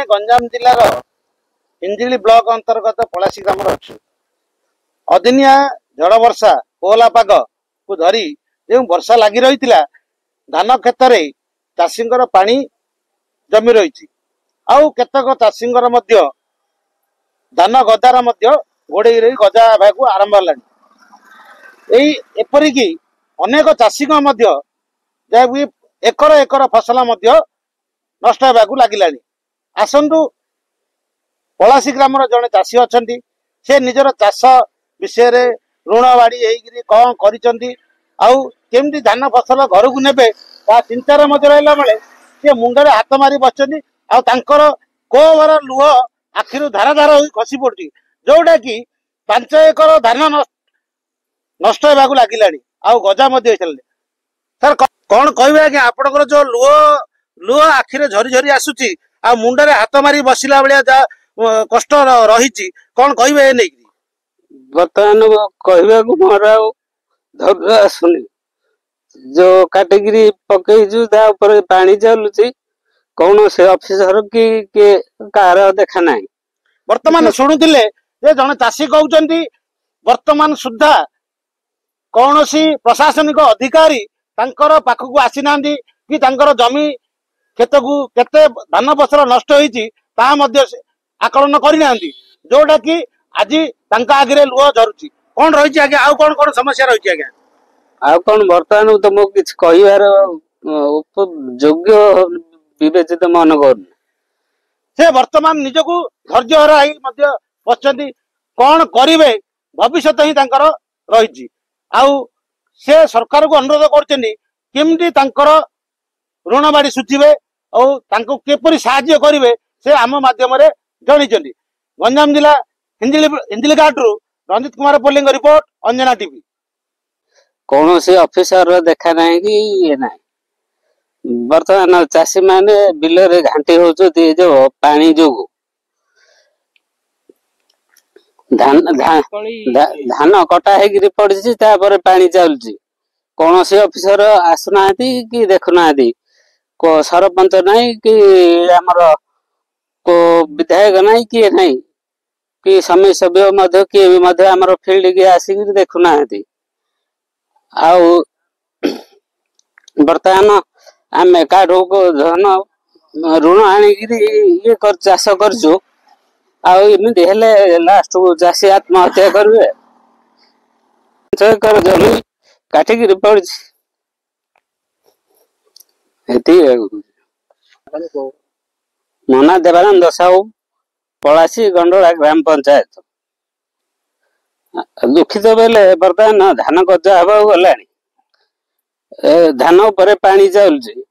Ganjam जिलार Hinjili block अंतर्गत पलासी ग्राम अच्छु अदिनिया झड़ वर्षा कोहला पाग को धरी जो वर्षा लगी रही धान क्षेत्र में चाषी पानी जमी रही आउ केतक चाषी धान गदार गोड़े रही गजा को आरंभ है एपरिक अनेक चाषी जहाँकि एकर एकर फसल नष्ट होगा लगिला आसतु पलासी ग्राम जड़े चाषी अच्छा से निजर चाष विषय ऋण बाड़ी कौन करमती धान फसल घर को ने चिंतार रहा बेले सी मुंडे हाथ मारी बस कोहर लुह आखि धारा धारा हो खसी पड़ी जोटा कि 5 एकर धान नष्ट होगा लगिला गजा सर कौन कहे आज्ञा आपंकर जो लुह लुह आखिरे झरी झरी आसूची आ मुंडे हाथ मारी बसला भाया कष्ट रही कौन कहे नहीं बर्तमान कहवा मोर धर आसुनी जो काटिकी पकईचु पानी चलुची कौन से ऑफिसर की कार देखा ना वर्तमान शुणुले जड़े चाषी कहते वर्तमान सुधा कौन सी प्रशासनिक अधिकारी पाखक आसी ना कि जमी खेत को केते धान फसल नष्ट होती आकलन करना जोटा कि आज आगे लुह झरुची कौन रही आज्ञा आउ कौन कौन समस्या रही आज्ञा आउ कौन बर्तमान तो मुझे किसी कहबार योग्य विवेचित मन कर से वर्तमान निजक धैर्य हर बच्चे कौन करेंगे भविष्य ही रही से सरकार को अनुरोध करमती ऋण बाड़ी सुझे और किपरि साहाय्य करेंगे से आम मध्यम जन गंजाम जिला हिंजिली घाटू रंजित कुमार पोली रिपोर्ट अंजना टीवी कौन से ऑफिसर देखा ना कि ये ना बर्तमान चाषी माने बिल रे घाटी होचो जो पानी जो धान धान कटा है पड़ी पानी चलुची कौन से ऑफिसर आसुना कि देखुना को सरपंच नहीं कि आमर को विधायक नहीं किए नहीं कि समय सभ्य किए आमर फील्ड के आसिक देखुना आउ बर्तमान आम काठू को धन ऋण आनिकी चाष करचु आमती लास्ट को चाषी आत्महत्या करेंगे जमी काटिकी पड़ी मना देवानंद साहू पलासी गंडोला ग्राम पंचायत दुखित बेले बर्तमान धान गजा हवा गला धान पर पानी चलुची